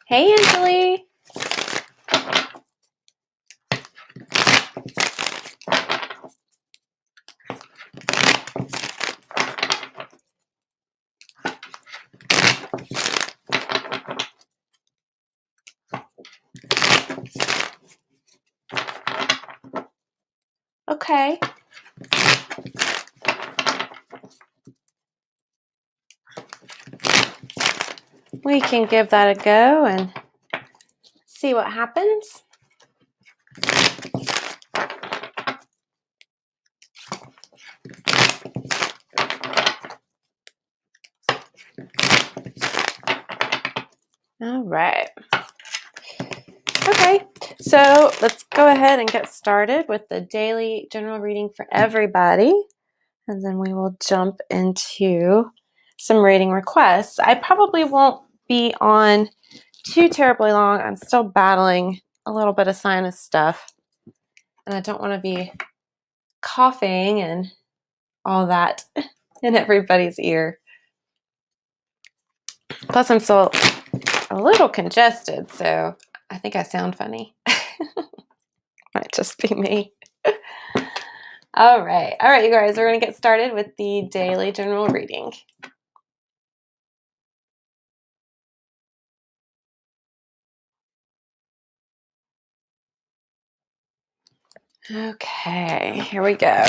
Hey, Anjali. Okay. We can give that a go and see what happens. All right. Okay, so let's go ahead and get started with the daily general reading for everybody, and then we will jump into some reading requests. I probably won't be on too terribly long. I'm still battling a little bit of sinus stuff, and I don't want to be coughing and all that in everybody's ear. Plus, I'm still a little congested, so I think I sound funny. Might just be me. All right, you guys, we're going to get started with the daily general reading. Okay, here we go.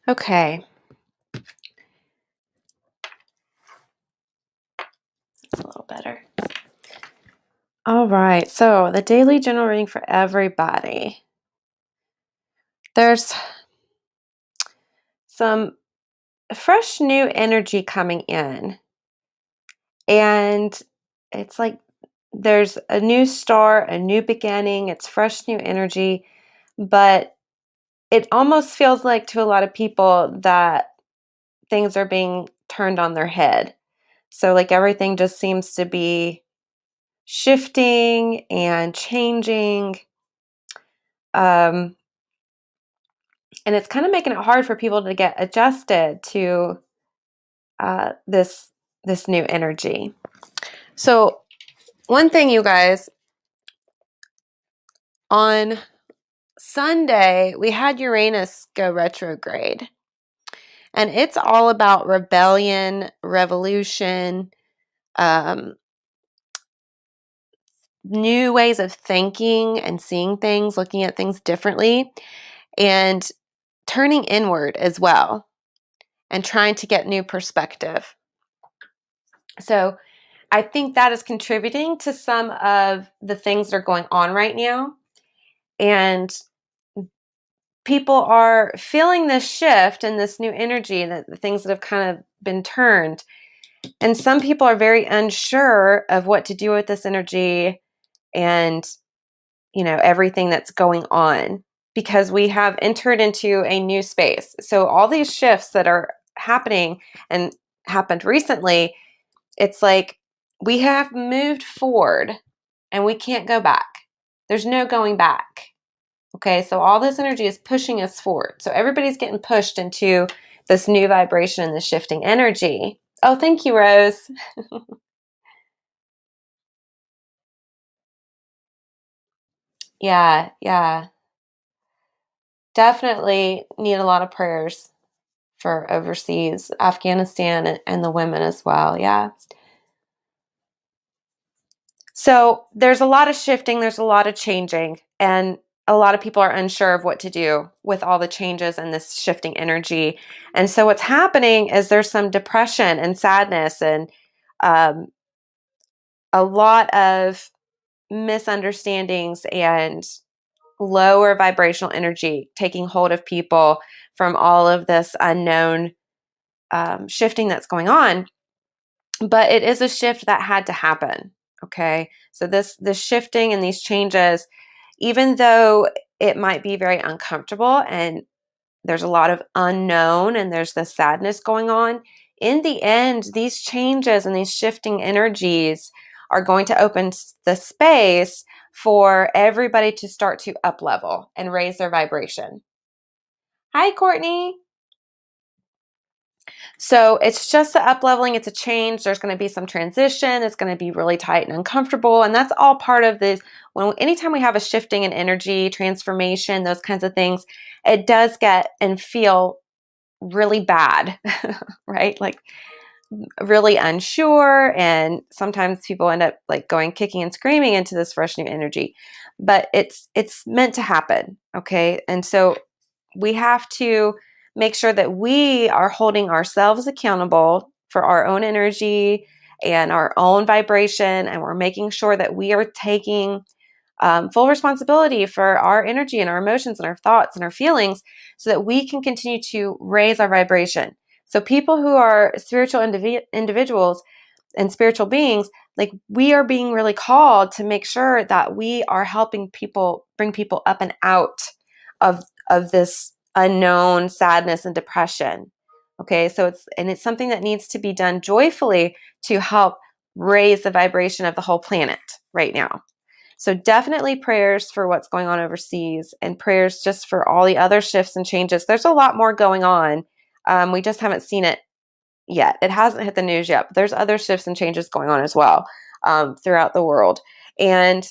Okay. That's a little better. All right, so the daily general reading for everybody. There's some fresh new energy coming in, and it's like there's a new start, a new beginning. It's fresh new energy, but it almost feels like to a lot of people that things are being turned on their head. So like everything just seems to be shifting and changing. And it's kind of making it hard for people to get adjusted to this new energy. So one thing, you guys, on Sunday, we had Uranus go retrograde. And it's all about rebellion, revolution, new ways of thinking and seeing things, looking at things differently, and turning inward as well, and trying to get new perspective. So I think that is contributing to some of the things that are going on right now. And people are feeling this shift and this new energy, that the things that have kind of been turned. And some people are very unsure of what to do with this energy and, everything that's going on, because we have entered into a new space. So all these shifts that are happening and happened recently, it's like we have moved forward and we can't go back. There's no going back. Okay, so all this energy is pushing us forward. So everybody's getting pushed into this new vibration and this shifting energy. Oh, thank you, Rose. Yeah. definitely need a lot of prayers for overseas, Afghanistan, and the women as well. Yeah. So there's a lot of shifting, there's a lot of changing, and a lot of people are unsure of what to do with all the changes and this shifting energy. And so what's happening is there's some depression and sadness and um, a lot of misunderstandings and lower vibrational energy taking hold of people from all of this unknown shifting that's going on. But it is a shift that had to happen. Okay. So this shifting and these changes, even though it might be very uncomfortable and there's a lot of unknown and there's the sadness going on, in the end, these changes and these shifting energies are going to open the space for everybody to start to up level and raise their vibration. Hi, Courtney. So it's just the up leveling, it's a change. There's going to be some transition. It's going to be really tight and uncomfortable. And that's all part of this. Anytime we have a shifting in energy, transformation, those kinds of things, it does get and feel really bad, right? Like really unsure. And sometimes people end up like going kicking and screaming into this fresh new energy. But it's meant to happen. Okay. And so we have to make sure that we are holding ourselves accountable for our own energy and our own vibration, and we're making sure that we are taking full responsibility for our energy and our emotions and our thoughts and our feelings so that we can continue to raise our vibration. So people who are spiritual individuals and spiritual beings, like we are being really called to make sure that we are helping people bring people up and out of this unknown sadness and depression. Okay, so it's something that needs to be done joyfully to help raise the vibration of the whole planet right now. So definitely prayers for what's going on overseas and prayers just for all the other shifts and changes. There's a lot more going on. We just haven't seen it yet. It hasn't hit the news yet, but there's other shifts and changes going on as well throughout the world. And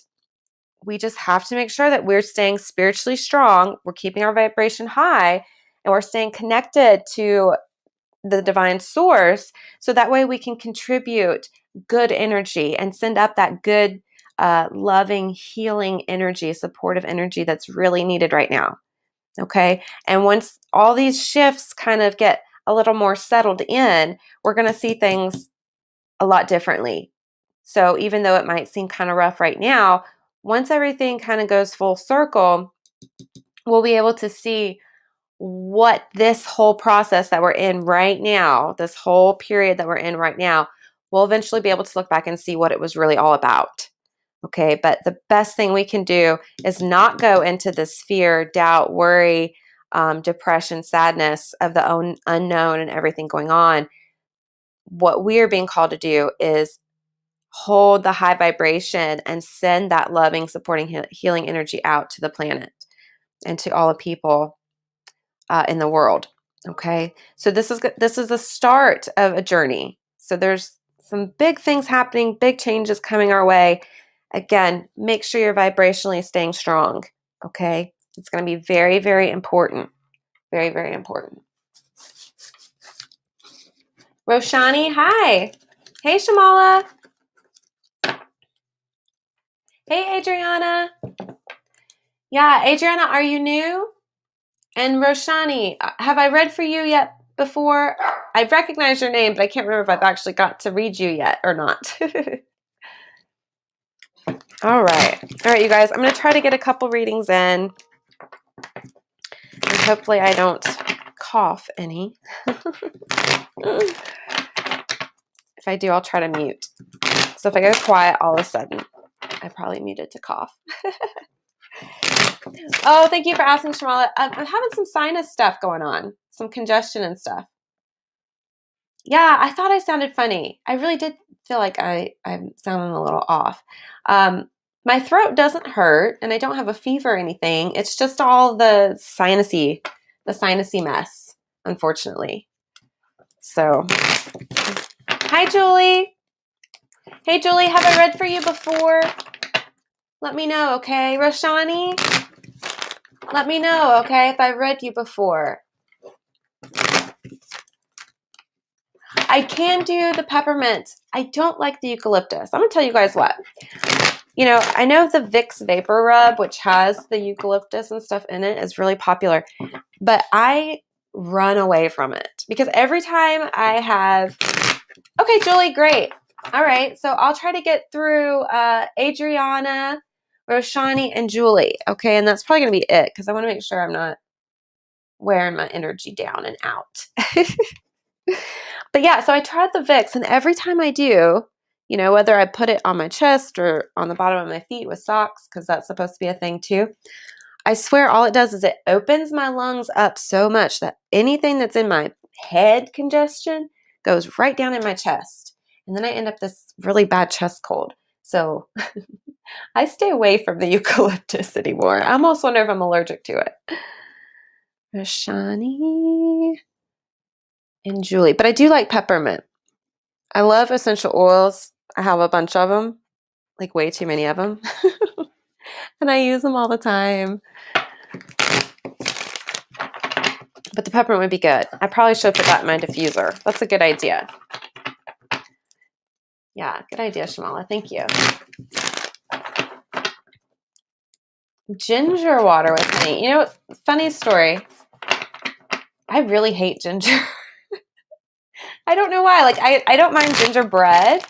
we just have to make sure that we're staying spiritually strong, we're keeping our vibration high, and we're staying connected to the divine source so that way we can contribute good energy and send up that good, loving, healing energy, supportive energy that's really needed right now. Okay. And once all these shifts kind of get a little more settled in, we're going to see things a lot differently. So even though it might seem kind of rough right now, once everything kind of goes full circle, we'll be able to see what this whole process that we're in right now, this whole period that we're in right now, we'll eventually be able to look back and see what it was really all about. Okay, but the best thing we can do is not go into this fear, doubt, worry, depression, sadness of the unknown and everything going on. What we are being called to do is hold the high vibration and send that loving, supporting, healing energy out to the planet and to all the people in the world. Okay, so this is the start of a journey. So there's some big things happening, big changes coming our way. Again, make sure you're vibrationally staying strong. Okay, it's going to be very, very important. Very, very important. Roshani, hi. Hey, Shamala. Hey, Adriana. Yeah, Adriana, are you new? And Roshani, have I read for you yet before? I've recognized your name, but I can't remember if I've actually got to read you yet or not. All right, you guys, I'm going to try to get a couple readings in. And hopefully I don't cough any. If I do, I'll try to mute. So if I go quiet all of a sudden, I probably muted to cough. Oh, thank you for asking, Shamala. I'm having some sinus stuff going on, some congestion and stuff. Yeah, I thought I sounded funny. I really did feel like I'm sounding a little off. My throat doesn't hurt, and I don't have a fever or anything. It's just all the sinusy mess, unfortunately. So, hi, Julie. Hey, Julie, have I read for you before? Let me know, okay? Roshani? Let me know, okay, if I read you before. I can do the peppermint. I don't like the eucalyptus. I'm going to tell you guys what. I know the Vicks Vapor Rub, which has the eucalyptus and stuff in it, is really popular. But I run away from it because every time I have... Okay, Julie, great. All right, so I'll try to get through Adriana, Roshani, and Julie. Okay, and that's probably going to be it because I want to make sure I'm not wearing my energy down and out. But yeah, so I tried the Vicks, and every time I do, whether I put it on my chest or on the bottom of my feet with socks, because that's supposed to be a thing too, I swear all it does is it opens my lungs up so much that anything that's in my head congestion goes right down in my chest. And then I end up this really bad chest cold. So I stay away from the eucalyptus anymore. I almost wonder if I'm allergic to it. Roshani and Julie. But I do like peppermint. I love essential oils. I have a bunch of them, like way too many of them. And I use them all the time. But the peppermint would be good. I probably should put that in my diffuser. That's a good idea. Yeah, good idea, Shamala. Thank you. Ginger water with honey. Funny story. I really hate ginger. I don't know why. Like, I don't mind gingerbread,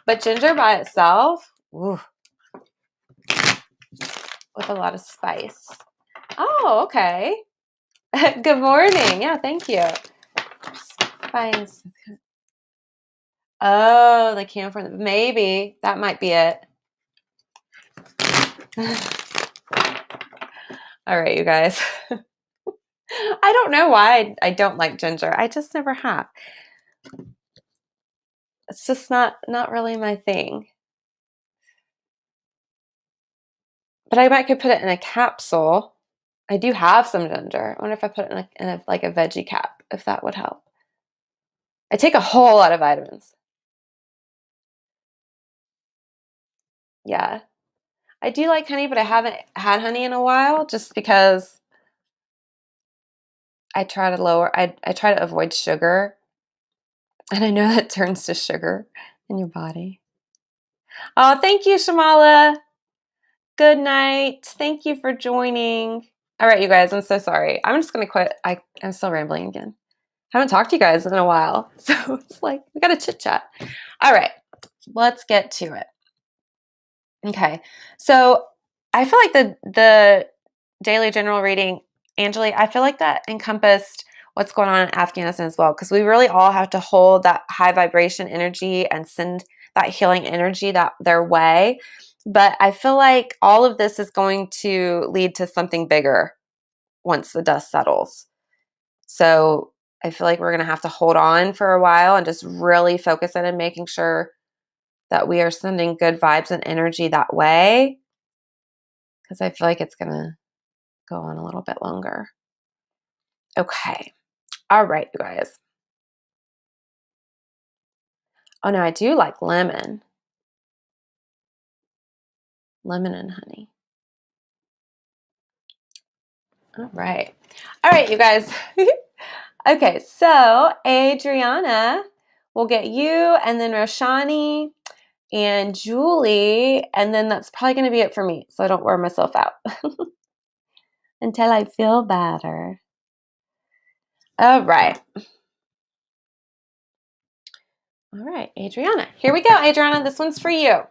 but ginger by itself, ooh, with a lot of spice. Oh, okay. Good morning. Yeah, thank you. Spice. Oh, the camphor. Maybe that might be it. All right, you guys. I don't know why I don't like ginger. I just never have. It's just not really my thing. But I might could put it in a capsule. I do have some ginger. I wonder if I put it in a like a veggie cap, if that would help. I take a whole lot of vitamins. Yeah. I do like honey, but I haven't had honey in a while just because I try to avoid sugar. And I know that turns to sugar in your body. Oh, thank you, Shamala. Good night. Thank you for joining. All right, you guys, I'm so sorry. I'm just going to quit. I'm still rambling again. I haven't talked to you guys in a while. So it's like, we got to chit chat. All right, let's get to it. Okay, so I feel like the daily general reading, Angeli, I feel like that encompassed what's going on in Afghanistan as well, because we really all have to hold that high vibration energy and send that healing energy their way. But I feel like all of this is going to lead to something bigger once the dust settles. So I feel like we're going to have to hold on for a while and just really focus in and making sure that we are sending good vibes and energy that way, because I feel like it's going to go on a little bit longer. Okay. All right, you guys. Oh, no, I do like lemon. Lemon and honey. All right. All right, you guys. Okay, so Adriana, we'll get you, and then Roshani and Julie, and then that's probably going to be it for me, so I don't wear myself out until I feel better. All right. All right, Adriana. Here we go, Adriana. This one's for you.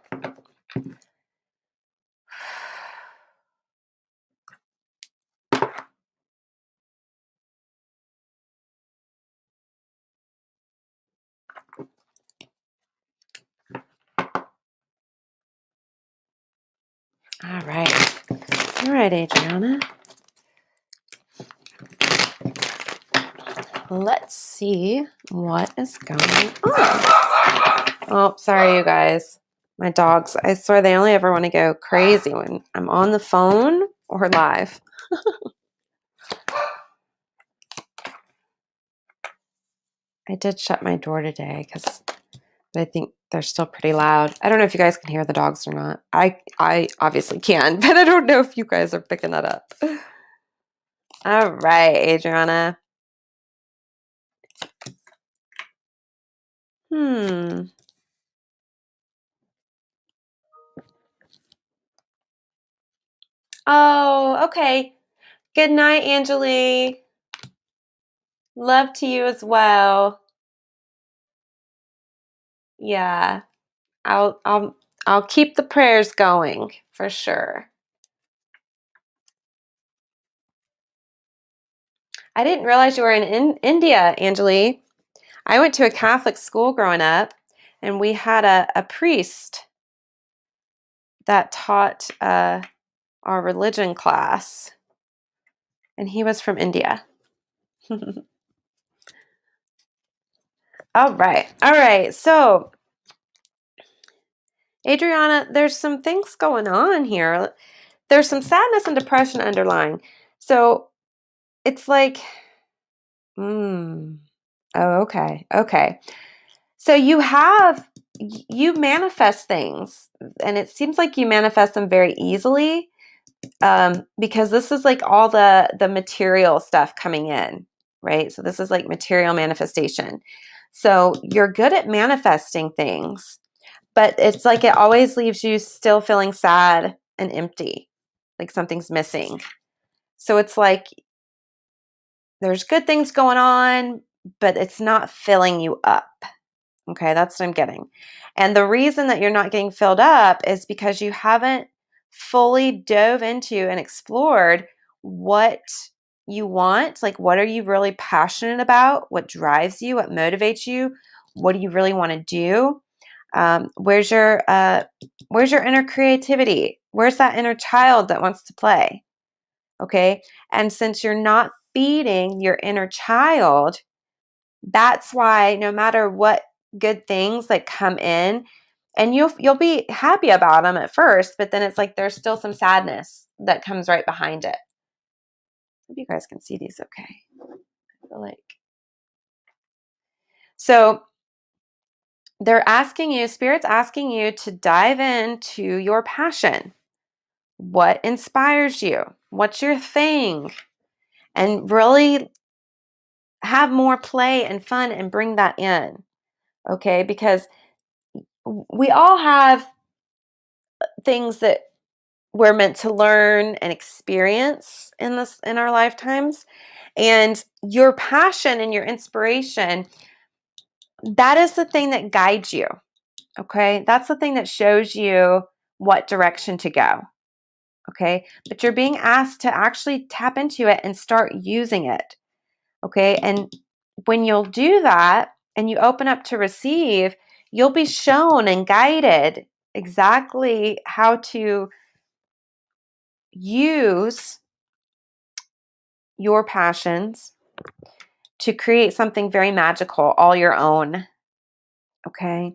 All right. All right, Adriana. Let's see what is going on. Oh, sorry, you guys. My dogs, I swear they only ever want to go crazy when I'm on the phone or live. I did shut my door today because I think they're still pretty loud. I don't know if you guys can hear the dogs or not. I obviously can, but I don't know if you guys are picking that up. All right, Adriana. Oh, okay. Good night, Angeli. Love to you as well. Yeah. I'll keep the prayers going for sure. I didn't realize you were in India, Angeli. I went to a Catholic school growing up, and we had a priest that taught our religion class, and he was from India. All right. All right. So, Adriana, there's some things going on here. There's some sadness and depression underlying. So, it's like, oh, okay. Okay. So you manifest things, and it seems like you manifest them very easily, because this is like all the material stuff coming in, right? So this is like material manifestation. So you're good at manifesting things, but it's like it always leaves you still feeling sad and empty, like something's missing. So it's like there's good things going on, but it's not filling you up. Okay, that's what I'm getting. And the reason that you're not getting filled up is because you haven't fully dove into and explored what you want. Like, what are you really passionate about? What drives you? What motivates you? What do you really want to do? Where's your inner creativity? Where's that inner child that wants to play? Okay, and since you're not feeding your inner child, that's why no matter what good things like come in, and you'll be happy about them at first, but then it's like there's still some sadness that comes right behind it. Hope you guys can see these okay. I feel like so they're asking you, spirit's asking you to dive into your passion. What inspires you? What's your thing? And really have more play and fun and bring that in. Okay? Because we all have things that we're meant to learn and experience in our lifetimes, and your passion and your inspiration, that is the thing that guides you. Okay, that's the thing that shows you what direction to go. Okay, but you're being asked to actually tap into it and start using it. Okay, and when you'll do that and you open up to receive, you'll be shown and guided exactly how to use your passions to create something very magical, all your own. Okay.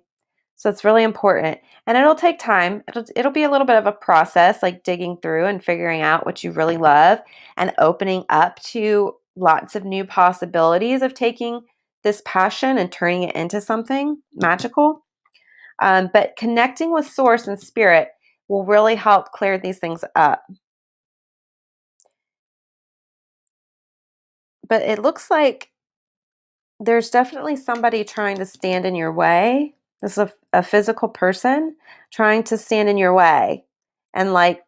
So it's really important. And it'll take time. It'll be a little bit of a process, like digging through and figuring out what you really love and opening up to lots of new possibilities of taking this passion and turning it into something magical. But connecting with source and spirit will really help clear these things up. But it looks like there's definitely somebody trying to stand in your way. This is a physical person trying to stand in your way and like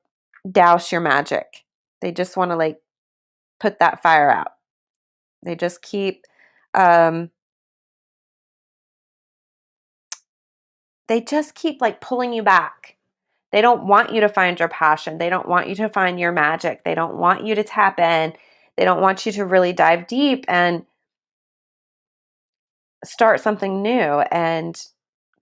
douse your magic. They just want to like put that fire out. They just keep um like pulling you back. They don't want you to find your passion. They don't want you to find your magic. They don't want you to tap in. They don't want you to really dive deep and start something new and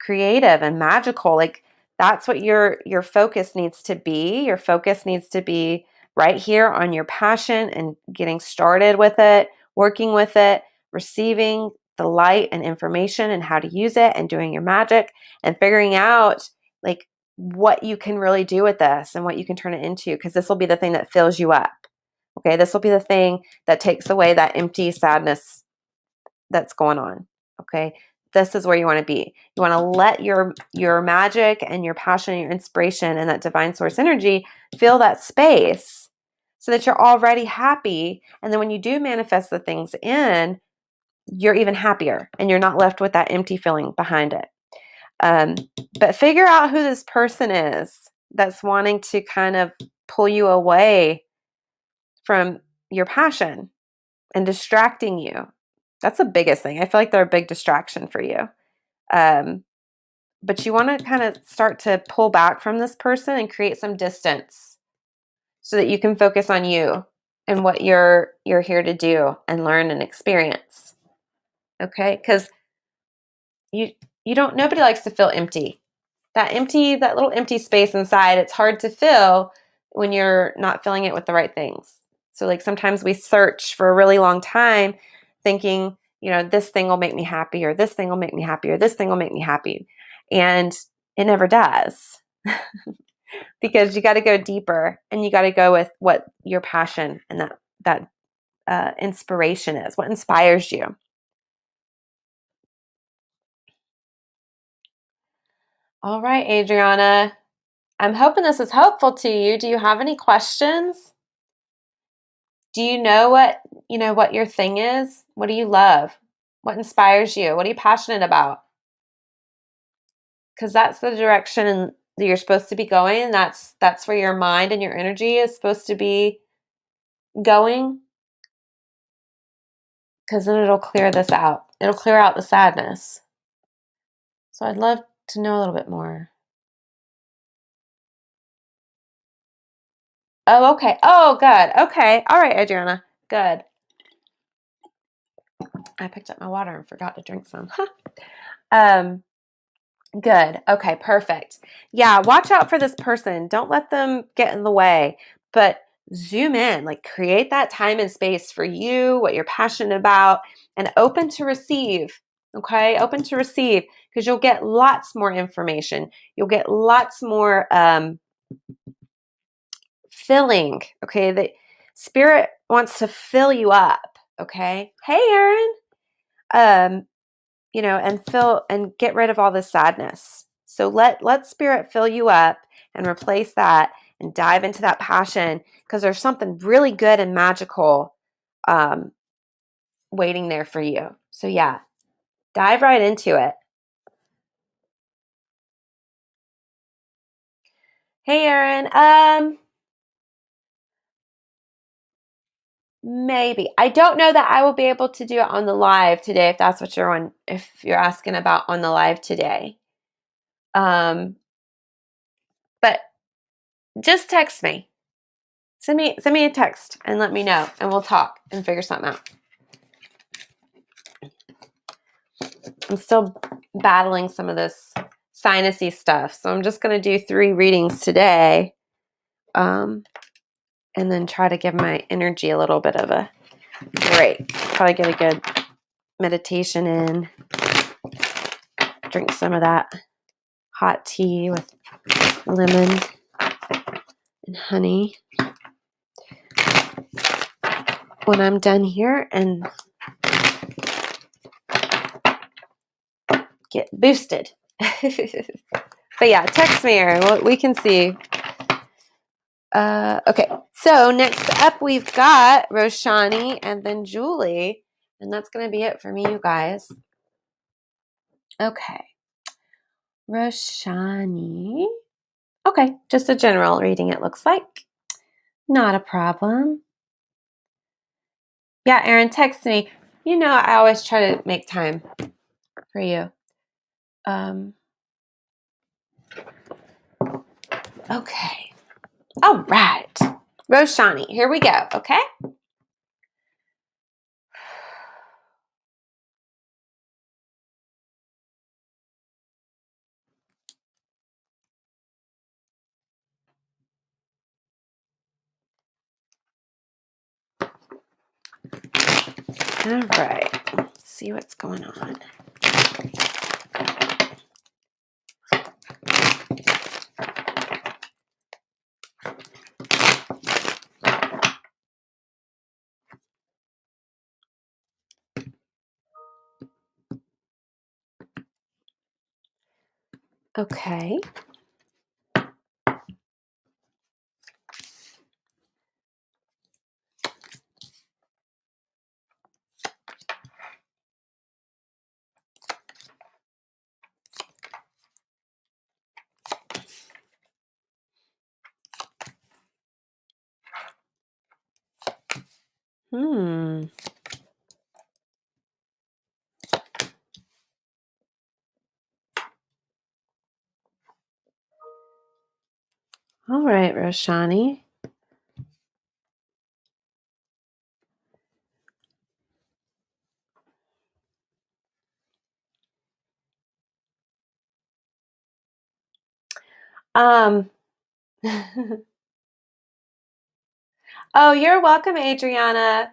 creative and magical. Like that's what your focus needs to be. Your focus needs to be right here on your passion and getting started with it, working with it, receiving the light and information and how to use it, and doing your magic and figuring out like what you can really do with this and what you can turn it into, because this will be the thing that fills you up. Okay, this will be the thing that takes away that empty sadness that's going on. Okay, this is where you want to be. You want to let your magic and your passion and your inspiration and that divine source energy fill that space, so that you're already happy. And then when you do manifest the things in, you're even happier and you're not left with that empty feeling behind it. But figure out who this person is that's wanting to kind of pull you away from your passion and distracting you. That's the biggest thing. I feel like they're a big distraction for you. But you want to kind of start to pull back from this person and create some distance so that you can focus on you and what you're here to do and learn and experience. Okay? Because you don't, nobody likes to feel empty. That little empty space inside, it's hard to fill when you're not filling it with the right things. So like sometimes we search for a really long time thinking, this thing will make me happy, or this thing will make me happy, or this thing will make me happy. And it never does. Because you got to go deeper and you got to go with what your passion and that inspiration is, what inspires you. All right, Adriana. I'm hoping this is helpful to you. Do you have any questions? Do you know what your thing is? What do you love? What inspires you? What are you passionate about? Because that's the direction that you're supposed to be going, and that's where your mind and your energy is supposed to be going. Because then it'll clear this out. It'll clear out the sadness. So I'd love to know a little bit more. Oh, okay. Oh, good. Okay. All right, Adriana. Good. I picked up my water and forgot to drink some. Good. Okay, perfect. Yeah, watch out for this person. Don't let them get in the way, but zoom in, like create that time and space for you, what you're passionate about, and open to receive. Okay, open to receive, because you'll get lots more information. You'll get lots more filling. Okay, the spirit wants to fill you up. Okay. Hey, Erin. And fill and get rid of all the sadness. So let spirit fill you up and replace that and dive into that passion, because there's something really good and magical waiting there for you. So yeah, dive right into it. Hey, Erin. Maybe. I don't know that I will be able to do it on the live today, if that's what if you're asking about on the live today. But just text me. Send me a text and let me know, and we'll talk and figure something out. I'm still battling some of this sinusy stuff, so I'm just going to do 3 readings today, and then try to give my energy a little bit of a break. Probably get a good meditation in, drink some of that hot tea with lemon and honey when I'm done here, and get boosted. But yeah, text me, or we can see. Okay, so next up we've got Roshani and then Julie, and that's going to be it for me, you guys. Okay, Roshani. Okay, just a general reading, it looks like. Not a problem. Yeah, Erin, text me. I always try to make time for you. Okay. All right. Roshani, here we go, okay? All right. Let's see what's going on. Okay. Hmm. All right, Roshani. Um, oh, you're welcome, Adriana.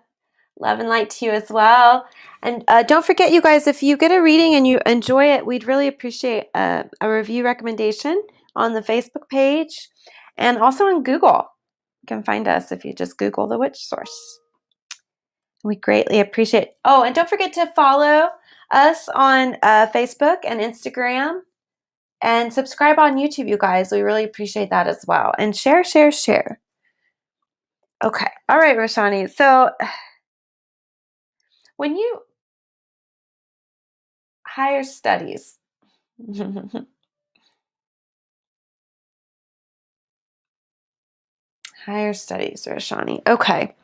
Love and light to you as well. And don't forget, you guys, if you get a reading and you enjoy it, we'd really appreciate a review recommendation on the Facebook page and also on Google. You can find us if you just Google The Witch Source. We greatly appreciate it. Oh, and don't forget to follow us on Facebook and Instagram and subscribe on YouTube, you guys. We really appreciate that as well. And share, share, share. Okay. All right, Roshani. So when you higher studies, higher studies, Roshani. Okay.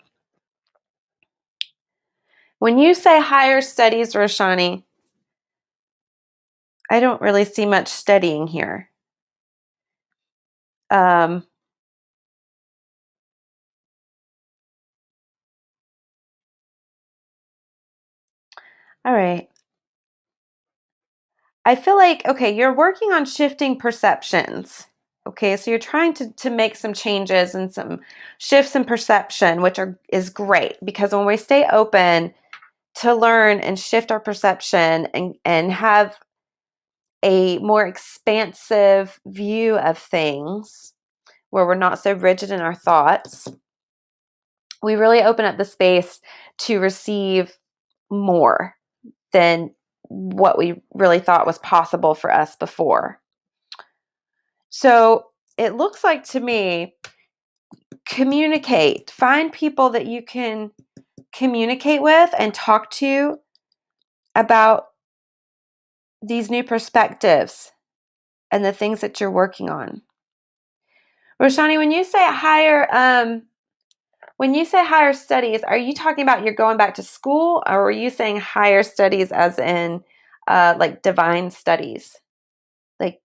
When you say higher studies, Roshani, I don't really see much studying here. Um, all right. I feel like, okay, you're working on shifting perceptions. Okay, so you're trying to make some changes and some shifts in perception, which is great because when we stay open to learn and shift our perception and have a more expansive view of things where we're not so rigid in our thoughts, we really open up the space to receive more than what we really thought was possible for us before. So it looks like to me, communicate. Find people that you can communicate with and talk to about these new perspectives and the things that you're working on. Roshani, when you say higher studies, are you talking about you're going back to school, or are you saying higher studies as in like divine studies, like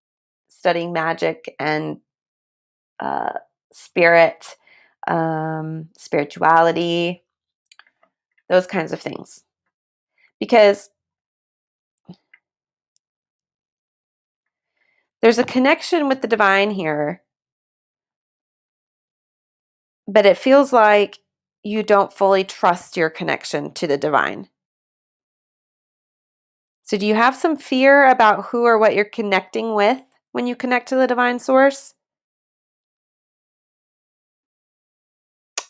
studying magic and uh, spirit, spirituality, those kinds of things? Because there's a connection with the divine here, but it feels like you don't fully trust your connection to the divine. So, do you have some fear about who or what you're connecting with when you connect to the divine source?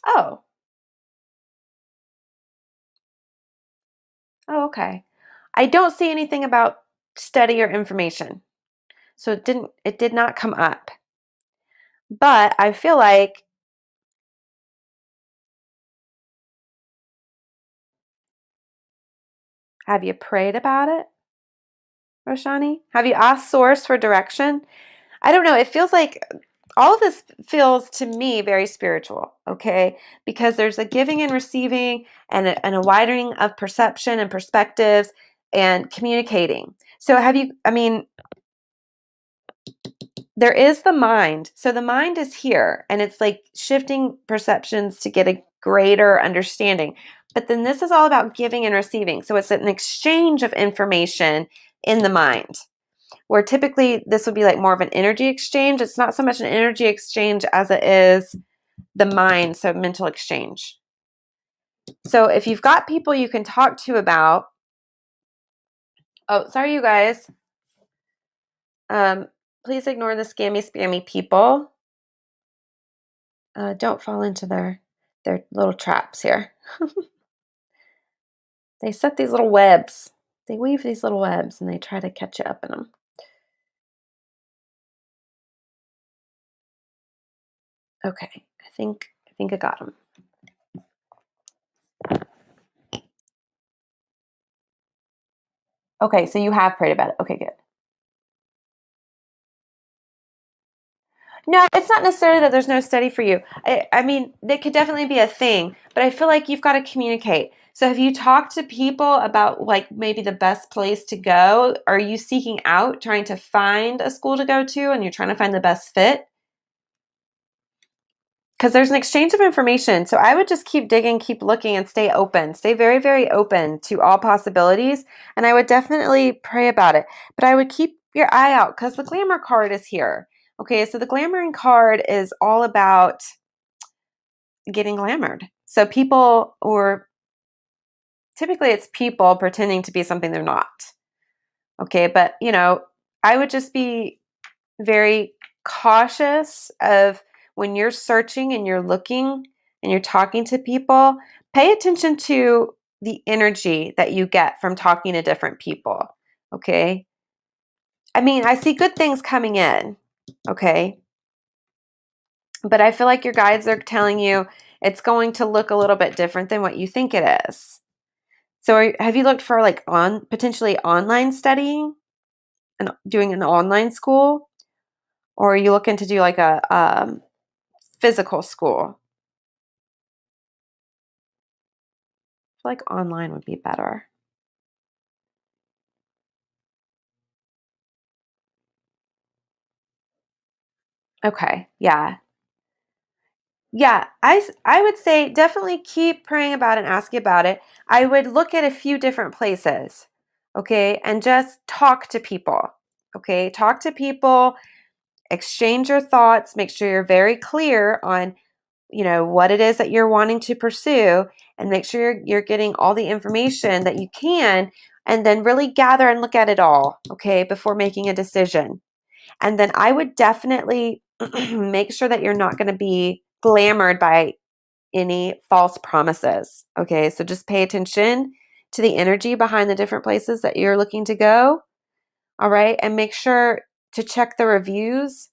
Oh, oh, okay. I don't see anything about study or information. So it did not come up. But I feel like, have you prayed about it, Roshani? Have you asked source for direction? I don't know. It feels like all of this feels to me very spiritual, okay? Because there's a giving and receiving and a widening of perception and perspectives and communicating. So I mean, there is the mind. So the mind is here and it's like shifting perceptions to get a greater understanding. But then this is all about giving and receiving. So it's an exchange of information in the mind, where typically this would be like more of an energy exchange. It's not so much an energy exchange as it is the mind, so mental exchange. So if you've got people you can talk to about, oh, sorry, you guys. Please ignore the scammy, spammy people. Don't fall into their little traps here. They set these little webs. They weave these little webs and they try to catch you up in them. Okay, I think I got them. Okay, so you have prayed about it. Okay, good. No, it's not necessarily that there's no study for you. I mean, that could definitely be a thing, but I feel like you've got to communicate. So have you talked to people about like maybe the best place to go? Are you seeking out trying to find a school to go to and you're trying to find the best fit? Because there's an exchange of information. So I would just keep digging, keep looking, and stay open. Stay very, very open to all possibilities. And I would definitely pray about it. But I would keep your eye out because the glamour card is here. Okay, so the glamoring card is all about getting glamored. So people, or typically it's people pretending to be something they're not. Okay, but I would just be very cautious of when you're searching and you're looking and you're talking to people, pay attention to the energy that you get from talking to different people. Okay. I mean, I see good things coming in. Okay. But I feel like your guides are telling you it's going to look a little bit different than what you think it is. So have you looked for like potentially online studying and doing an online school? Or are you looking to do like a physical school? I feel like online would be better. Okay. Yeah. Yeah. I would say definitely keep praying about it and asking about it. I would look at a few different places. Okay. And just talk to people. Okay. Talk to people, exchange your thoughts, make sure you're very clear on what it is that you're wanting to pursue, and make sure you're getting all the information that you can, and then really gather and look at it all, okay, before making a decision. And then I would definitely make sure that you're not going to be glamored by any false promises. Okay, so just pay attention to the energy behind the different places that you're looking to go. All right, and make sure to check the reviews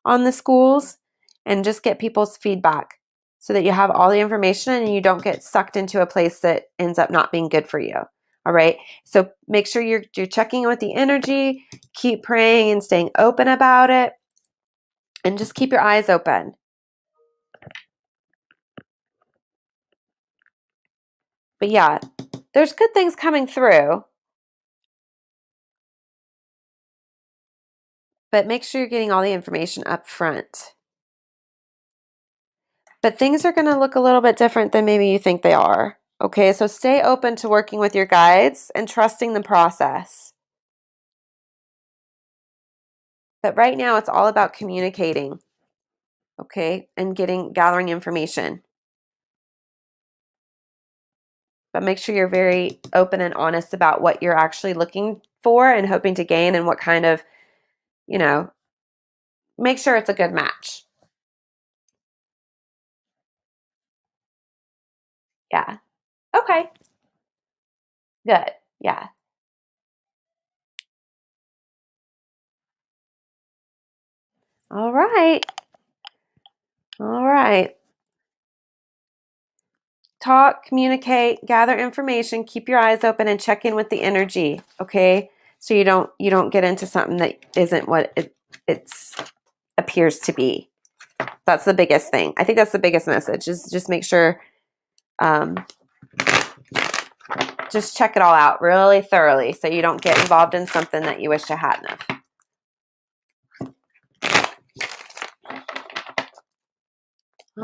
on the schools and just get people's feedback so that you have all the information and you don't get sucked into a place that ends up not being good for you. All right. So make sure you're checking with the energy, keep praying and staying open about it, and just keep your eyes open. But yeah, there's good things coming through, but make sure you're getting all the information up front. But things are going to look a little bit different than maybe you think they are. Okay, so stay open to working with your guides and trusting the process. But right now it's all about communicating, okay, and gathering information. But make sure you're very open and honest about what you're actually looking for and hoping to gain and what kind of, you know, make sure it's a good match. Yeah. Okay. Good. Yeah. All right. All right. Talk, communicate, gather information, keep your eyes open and check in with the energy, okay? So you don't get into something that isn't what it's appears to be. That's the biggest thing. I think that's the biggest message is just make sure um, just check it all out really thoroughly so you don't get involved in something that you wish you hadn't have.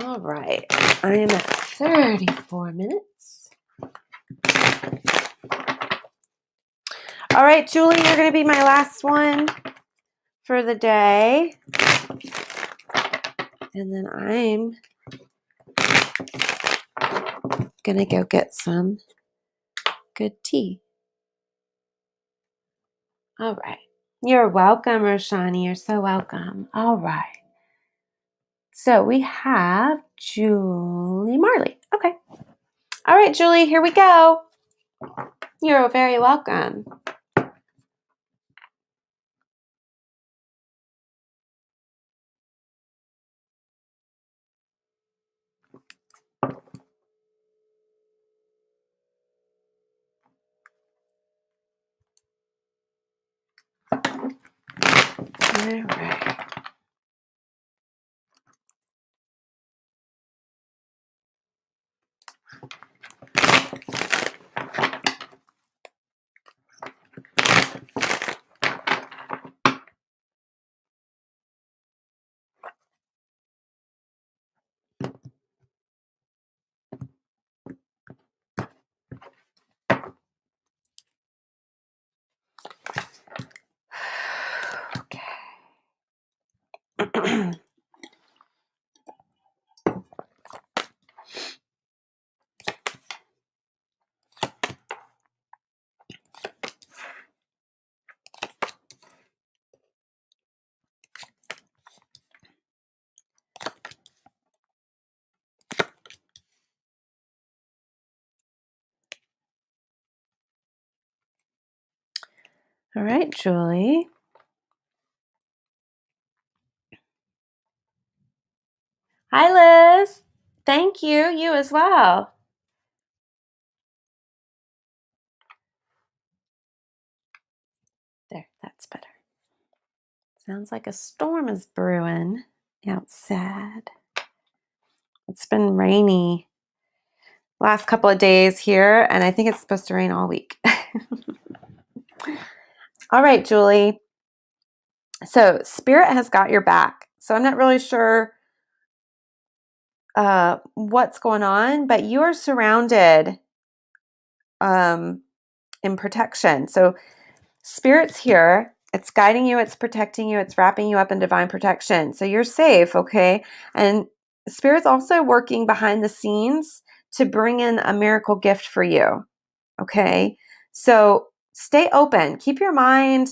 All right. I am at 34 minutes. All right, Julie, you're going to be my last one for the day. And then I'm going to go get some good tea. All right. You're welcome, Roshani. You're so welcome. All right. So we have Julie Marley. Okay. All right, Julie, here we go. You're very welcome. All right. All right, Julie. Hi, Liz. Thank you. You as well. There, that's better. Sounds like a storm is brewing outside. It's been rainy last couple of days here, and I think it's supposed to rain all week. All right, Julie. So Spirit has got your back. So I'm not really sure what's going on, but you are surrounded in protection. So Spirit's here. It's guiding you. It's protecting you. It's wrapping you up in divine protection. So you're safe, okay? And Spirit's also working behind the scenes to bring in a miracle gift for you, okay? So stay open. Keep your mind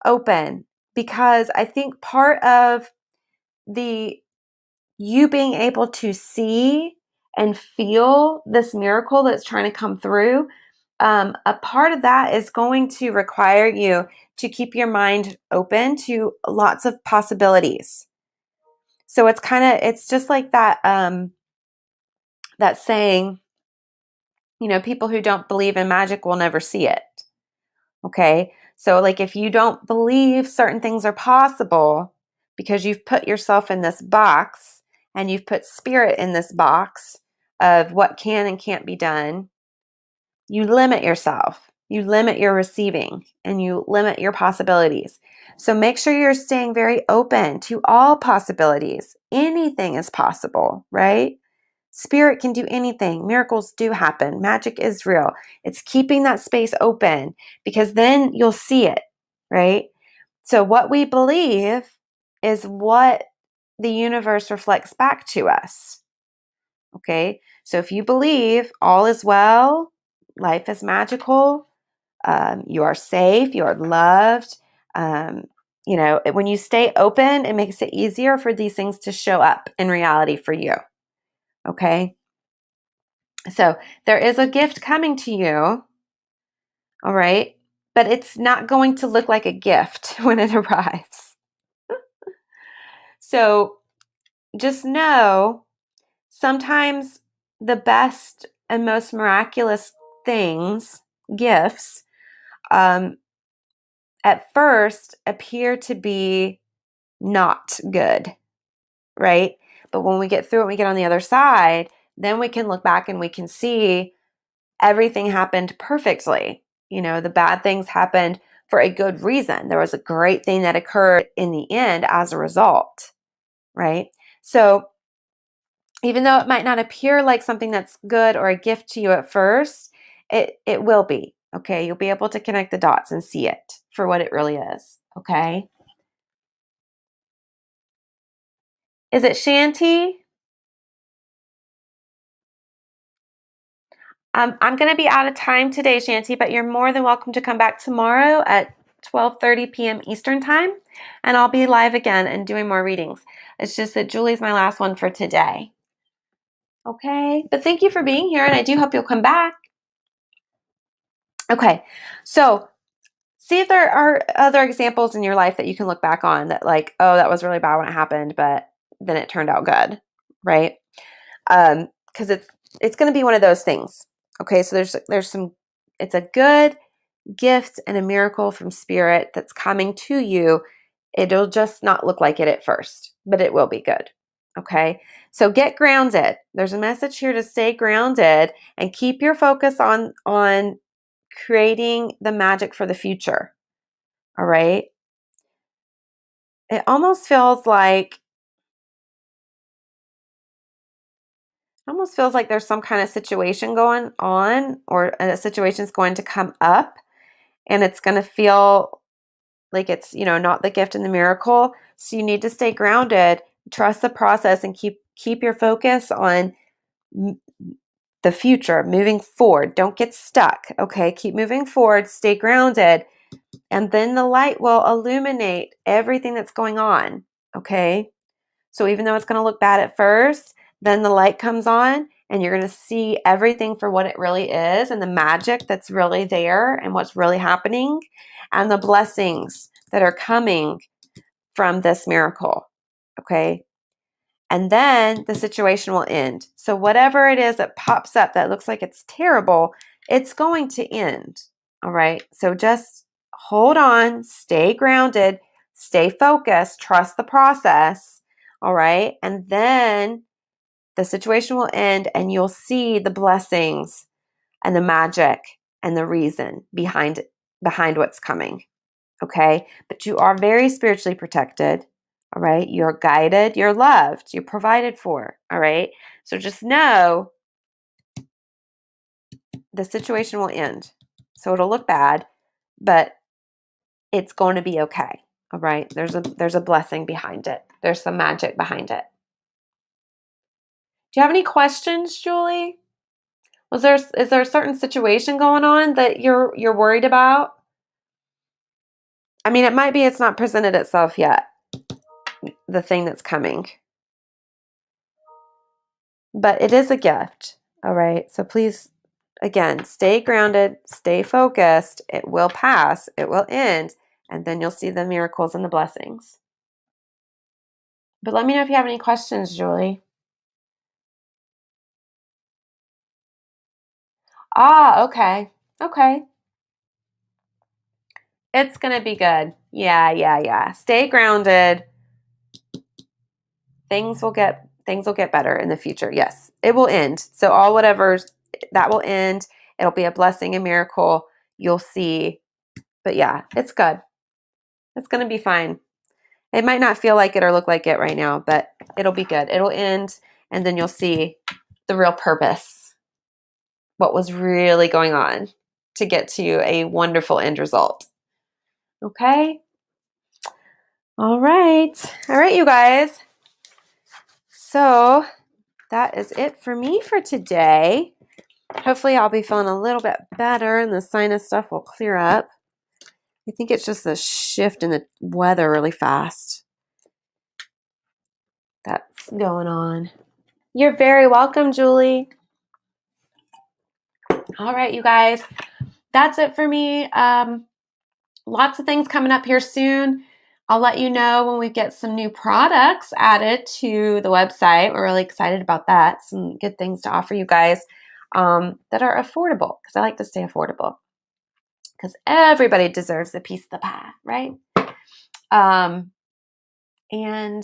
open, because I think part of the you being able to see and feel this miracle that's trying to come through, a part of that is going to require you to keep your mind open to lots of possibilities. So it's just like that, that saying, people who don't believe in magic will never see it. Okay. So like if you don't believe certain things are possible because you've put yourself in this box and you've put Spirit in this box of what can and can't be done, you limit yourself. You limit your receiving and you limit your possibilities. So make sure you're staying very open to all possibilities. Anything is possible, right? Spirit can do anything. Miracles do happen. Magic is real. It's keeping that space open, because then you'll see it, right? So what we believe is what the universe reflects back to us. Okay. So if you believe all is well, life is magical, you are safe, you are loved, when you stay open, it makes it easier for these things to show up in reality for you. Okay. So there is a gift coming to you. All right. But it's not going to look like a gift when it arrives. So just know, sometimes the best and most miraculous things, gifts, at first appear to be not good, right? But when we get through it, we get on the other side, then we can look back and we can see everything happened perfectly. The bad things happened for a good reason. There was a great thing that occurred in the end as a result, right? So even though it might not appear like something that's good or a gift to you at first, it will be, okay? You'll be able to connect the dots and see it for what it really is, okay? Is it Shanti? I'm going to be out of time today, Shanti, but you're more than welcome to come back tomorrow at 12:30 p.m. Eastern Time, and I'll be live again and doing more readings. It's just that Julie's my last one for today. Okay, but thank you for being here, and I do hope you'll come back. Okay, so see if there are other examples in your life that you can look back on that, like, oh, that was really bad when it happened, but then it turned out good, right? Because it's going to be one of those things. Okay, so there's some. It's a good gift and a miracle from Spirit that's coming to you. It'll just not look like it at first, but it will be good. Okay, so get grounded. There's a message here to stay grounded and keep your focus on creating the magic for the future. All right. It almost feels like there's some kind of situation going on, or a situation's going to come up, and it's going to feel like it's, not the gift and the miracle. So you need to stay grounded, trust the process, and keep your focus on the future, moving forward. Don't get stuck. Okay. Keep moving forward, stay grounded, and then the light will illuminate everything that's going on. Okay. So even though it's going to look bad at first, then the light comes on and you're going to see everything for what it really is, and the magic that's really there and what's really happening, and the blessings that are coming from this miracle. Okay. And then the situation will end. So whatever it is that pops up that looks like it's terrible, it's going to end. All right. So just hold on, stay grounded, stay focused, trust the process. All right. And then the situation will end and you'll see the blessings and the magic and the reason behind what's coming. Okay. But you are very spiritually protected. All right. You're guided. You're loved. You're provided for. All right. So just know the situation will end. So it'll look bad, but it's going to be okay. All right. There's a blessing behind it. There's some magic behind it. Do you have any questions, Julie? Is there a certain situation going on that you're worried about? I mean, it might be it's not presented itself yet, the thing that's coming. But it is a gift. All right. So please, again, stay grounded, stay focused. It will pass, it will end, and then you'll see the miracles and the blessings. But let me know if you have any questions, Julie. Ah, okay. Okay. It's going to be good. Yeah. Stay grounded. Things will get better in the future. Yes. It will end. So all whatever's that will end. It'll be a blessing, a miracle. You'll see. But yeah, it's good. It's going to be fine. It might not feel like it or look like it right now, but it'll be good. It'll end, and then you'll see the real purpose, what was really going on to get to a wonderful end result. Okay? All right, you guys. So that is it for me for today. Hopefully I'll be feeling a little bit better and the sinus stuff will clear up. I think it's just the shift in the weather really fast that's going on. You're very welcome, Julie. All right, you guys. That's it for me. Lots of things coming up here soon. I'll let you know when we get some new products added to the website. We're really excited about that. Some good things to offer you guys that are affordable, because I like to stay affordable, because everybody deserves a piece of the pie, right? And I'm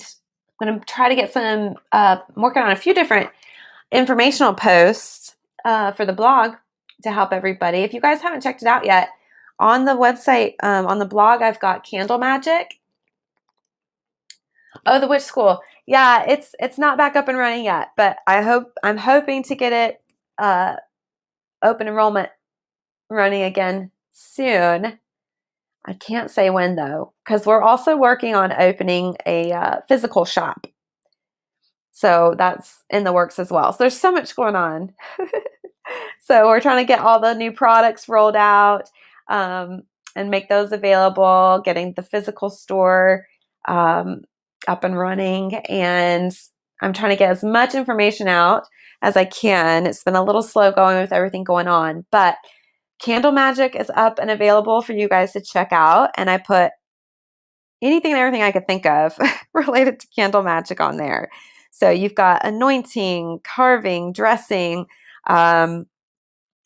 going to try to get some, I'm working on a few different informational posts for the blog to help everybody. If you guys haven't checked it out yet, on the website, on the blog, I've got Candle Magic. Oh, the Witch School. Yeah, it's not back up and running yet, but I'm hoping to get it open enrollment running again soon. I can't say when though, because we're also working on opening a physical shop. So that's in the works as well. So there's so much going on. So we're trying to get all the new products rolled out and make those available, getting the physical store up and running. And I'm trying to get as much information out as I can. It's been a little slow going with everything going on, but Candle Magic is up and available for you guys to check out. And I put anything and everything I could think of related to Candle Magic on there. So you've got anointing, carving, dressing,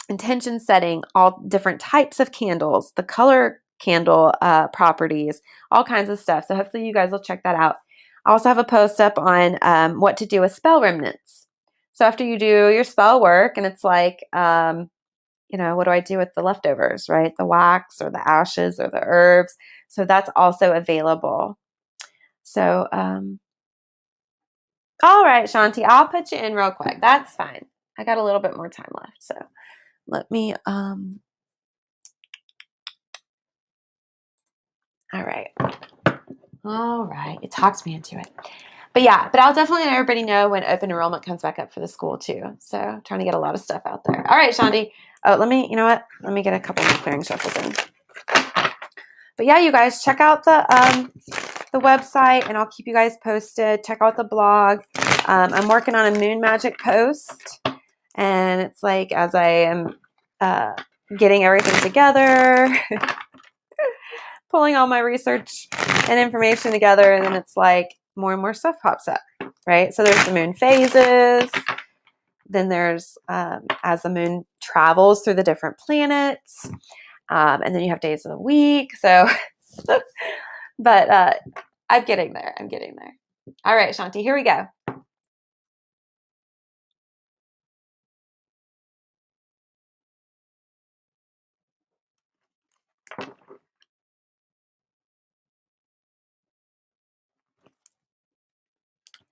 intention setting, all different types of candles, the color candle properties, all kinds of stuff. So hopefully you guys will check that out. I also have a post up on what to do with spell remnants. So after you do your spell work and it's like, what do I do with the leftovers, right? The wax or the ashes or the herbs. So that's also available. So, all right, Shanti, I'll put you in real quick. That's fine. I got a little bit more time left. So let me, All right. All right. It talks me into it. But yeah, but I'll definitely let everybody know when open enrollment comes back up for the school too. So trying to get a lot of stuff out there. All right, Shandi. Oh, you know what? Let me get a couple more clearing shuffles in. But yeah, you guys, check out the website, and I'll keep you guys posted. Check out the blog. I'm working on a moon magic post, and it's like as I am getting everything together, pulling all my research and information together, and then it's like more and more stuff pops up, right? So there's the moon phases. Then there's as the moon travels through the different planets. And then you have days of the week. So, but I'm getting there. I'm getting there. All right, Shanti, here we go.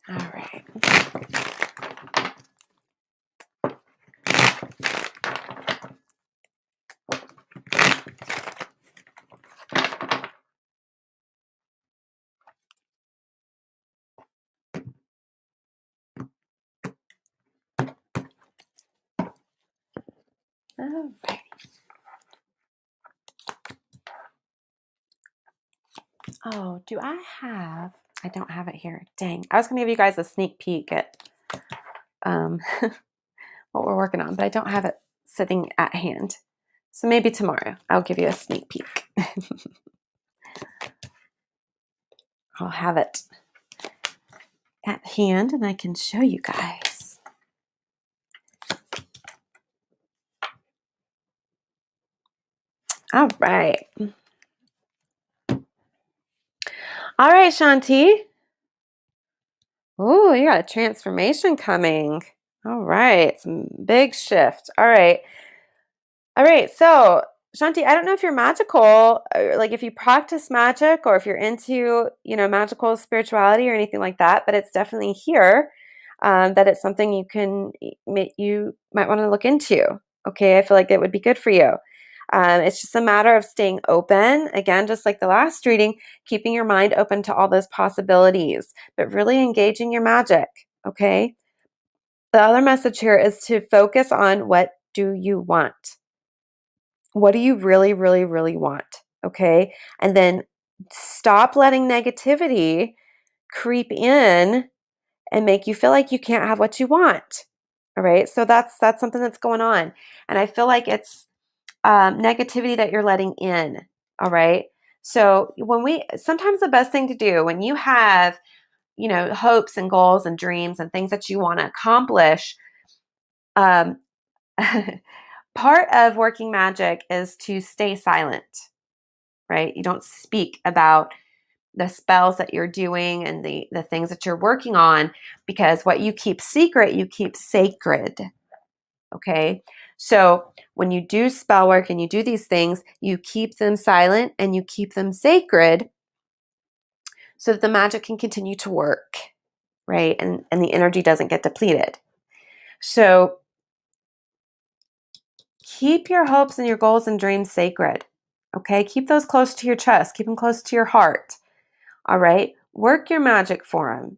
All right. All right. Oh, do I have? I don't have it here. Dang. I was going to give you guys a sneak peek at what we're working on, but I don't have it sitting at hand. So maybe tomorrow I'll give you a sneak peek. I'll have it at hand and I can show you guys. All right. All right, Shanti. Ooh, you got a transformation coming. All right. Some big shift. All right. All right. So, Shanti, I don't know if you're magical, like if you practice magic or if you're into, magical spirituality or anything like that, but it's definitely here that it's something you might want to look into. Okay. I feel like it would be good for you. It's just a matter of staying open. Again, just like the last reading, keeping your mind open to all those possibilities, but really engaging your magic. Okay. The other message here is to focus on what do you want? What do you really, really, really want? Okay. And then stop letting negativity creep in and make you feel like you can't have what you want. All right. So that's something that's going on. And I feel like it's negativity that you're letting in. All right. So sometimes the best thing to do when you have, hopes and goals and dreams and things that you want to accomplish, um, part of working magic is to stay silent, right? You don't speak about the spells that you're doing and the things that you're working on, because what you keep secret, you keep sacred. Okay. So when you do spell work and you do these things, you keep them silent and you keep them sacred so that the magic can continue to work, right? And the energy doesn't get depleted. So keep your hopes and your goals and dreams sacred. Okay. Keep those close to your chest. Keep them close to your heart. All right. Work your magic for them.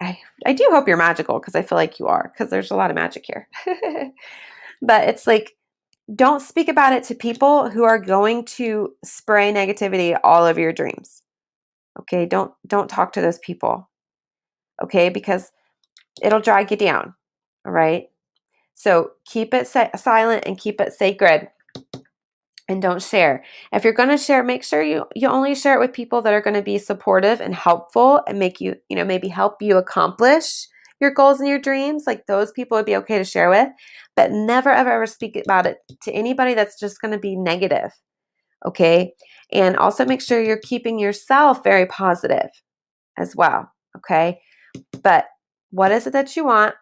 I do hope you're magical, because I feel like you are, because there's a lot of magic here. But it's like, don't speak about it to people who are going to spray negativity all over your dreams. Okay, don't talk to those people. Okay, because it'll drag you down. All right. So keep it silent and keep it sacred. And don't share. If you're going to share, make sure you only share it with people that are going to be supportive and helpful and make you, maybe help you accomplish your goals and your dreams. Like, those people would be okay to share with, but never, ever, ever speak about it to anybody that's just going to be negative. Okay. And also make sure you're keeping yourself very positive as well. Okay. But what is it that you want?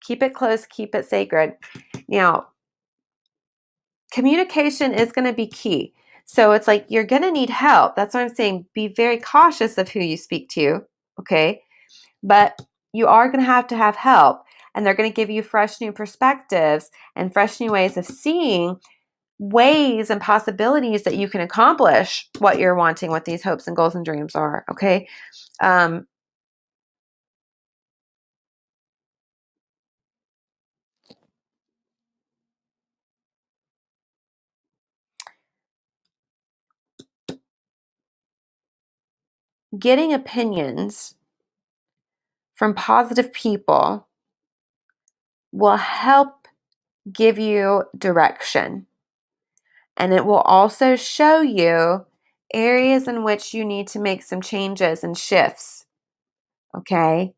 Keep it close, keep it sacred. Now, communication is going to be key. So it's like, you're going to need help. That's what I'm saying. Be very cautious of who you speak to. Okay. But you are going to have help, and they're going to give you fresh new perspectives and fresh new ways of seeing ways and possibilities that you can accomplish what you're wanting, what these hopes and goals and dreams are. Okay. Um, Getting opinions from positive people will help give you direction. And it will also show you areas in which you need to make some changes and shifts. Okay?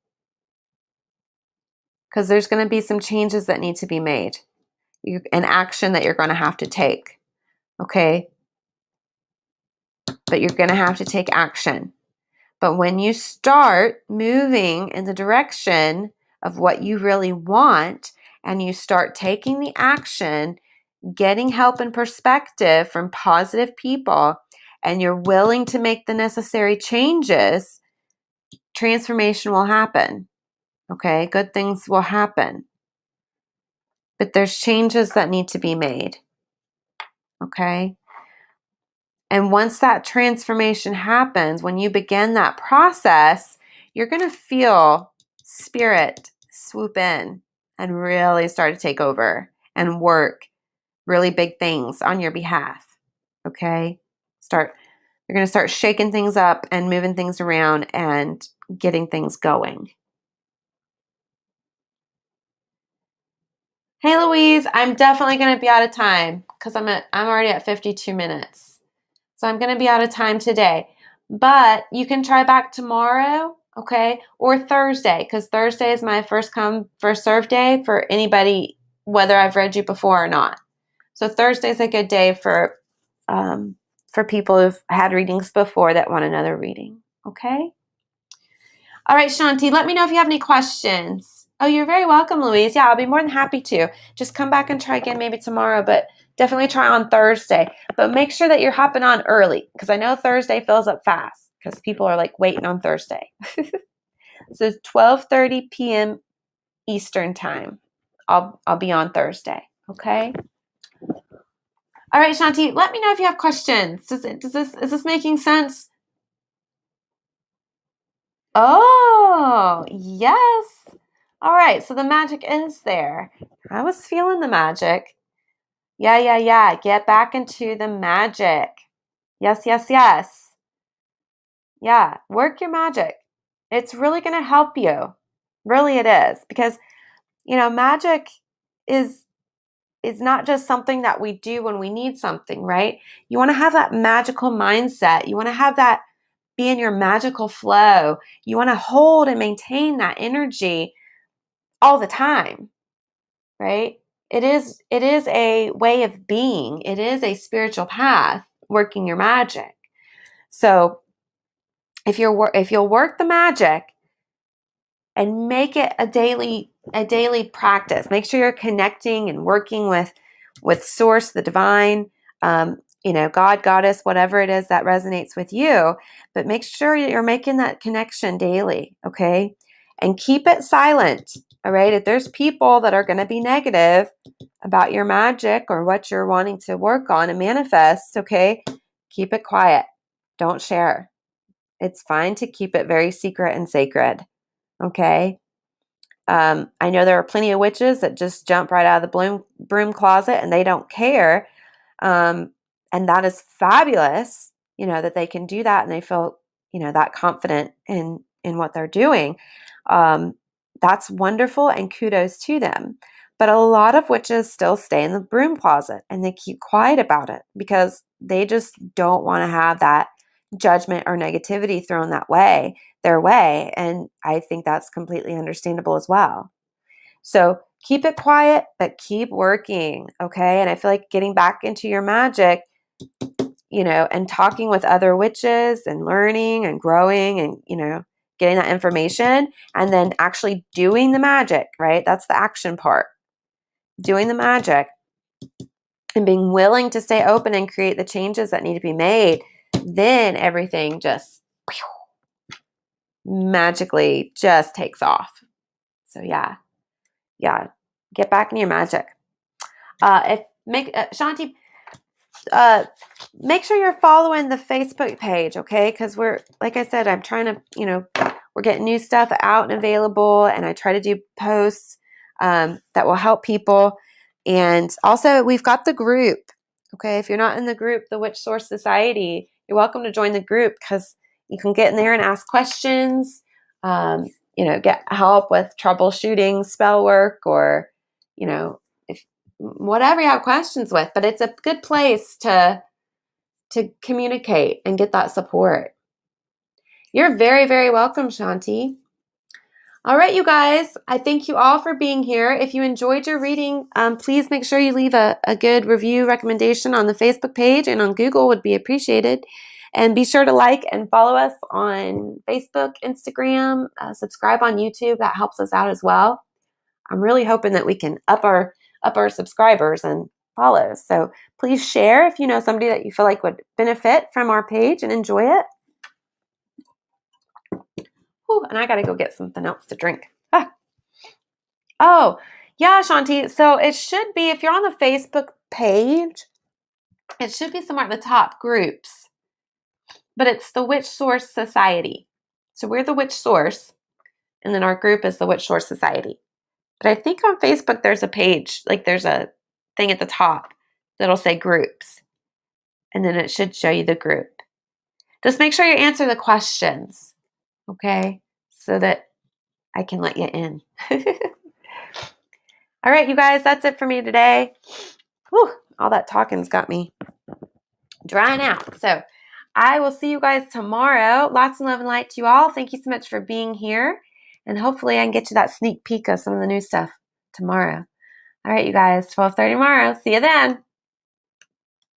Because there's going to be some changes that need to be made, an action that you're going to have to take. Okay? But you're going to have to take action. But when you start moving in the direction of what you really want and you start taking the action, getting help and perspective from positive people, and you're willing to make the necessary changes, transformation will happen. Okay? Good things will happen. But there's changes that need to be made. Okay? And once that transformation happens, when you begin that process, you're going to feel spirit swoop in and really start to take over and work really big things on your behalf. Okay? You're going to start shaking things up and moving things around and getting things going. Hey Louise, I'm definitely going to be out of time because I'm already at 52 minutes. So I'm going to be out of time today. But you can try back tomorrow, okay? Or Thursday, because Thursday is my first come, first serve day for anybody, whether I've read you before or not. So Thursday's a good day for people who've had readings before that want another reading, okay? All right, Shanti, let me know if you have any questions. Oh, you're very welcome, Louise. Yeah, I'll be more than happy to. Just come back and try again maybe tomorrow, but definitely try on Thursday. But make sure that you're hopping on early because I know Thursday fills up fast because people are like waiting on Thursday. So it's 12:30 p.m. Eastern time. I'll be on Thursday, okay? All right, Shanti, let me know if you have questions. Is this making sense? Oh, yes. All right, so the magic is there. I was feeling the magic. Yeah. Get back into the magic. Yes. Yeah, work your magic. It's really going to help you. Really it is because magic is not just something that we do when we need something, right? You want to have that magical mindset. You want to have that be in your magical flow. You want to hold and maintain that energy all the time, right? It is a way of being. It is a spiritual path, working your magic. So if you'll work the magic and make it a daily practice, make sure you're connecting and working with source, the divine, God, goddess, whatever it is that resonates with you, but make sure you're making that connection daily, okay? And keep it silent, all right? If there's people that are going to be negative about your magic or what you're wanting to work on and manifest, okay, keep it quiet. Don't share. It's fine to keep it very secret and sacred, okay? I know there are plenty of witches that just jump right out of the broom closet and they don't care. And that is fabulous, that they can do that and they feel, that confident in what they're doing. That's wonderful and kudos to them. But a lot of witches still stay in the broom closet and they keep quiet about it because they just don't want to have that judgment or negativity thrown their way. And I think that's completely understandable as well. So keep it quiet, but keep working. Okay. And I feel like getting back into your magic, and talking with other witches and learning and growing and, getting that information and then actually doing the magic, right? That's the action part. Doing the magic and being willing to stay open and create the changes that need to be made, then everything just magically just takes off. So yeah, get back in your magic. Shanti, make sure you're following the Facebook page, okay? Because like I said, I'm trying to, we're getting new stuff out and available, and I try to do posts that will help people. And also, we've got the group, okay? If you're not in the group, the Witch Source Society, you're welcome to join the group because you can get in there and ask questions, get help with troubleshooting spell work, or, if whatever you have questions with. But it's a good place to communicate and get that support. You're very, very welcome, Shanti. All right, you guys, I thank you all for being here. If you enjoyed your reading, please make sure you leave a good review recommendation on the Facebook page, and on Google would be appreciated. And be sure to like and follow us on Facebook, Instagram, subscribe on YouTube. That helps us out as well. I'm really hoping that we can up our subscribers and follows. So please share if you know somebody that you feel like would benefit from our page and enjoy it. Ooh, and I got to go get something else to drink. Ah. Oh, yeah, Shanti. So it should be, if you're on the Facebook page, it should be somewhere at the top, groups. But it's the Witch Source Society. So we're the Witch Source, and then our group is the Witch Source Society. But I think on Facebook there's a page, like there's a thing at the top that'll say groups. And then it should show you the group. Just make sure you answer the questions, okay? So that I can let you in. All right, you guys, that's it for me today. Whew, all that talking's got me drying out. So I will see you guys tomorrow. Lots of love and light to you all. Thank you so much for being here. And hopefully I can get you that sneak peek of some of the new stuff tomorrow. All right, you guys, 12:30 tomorrow. See you then.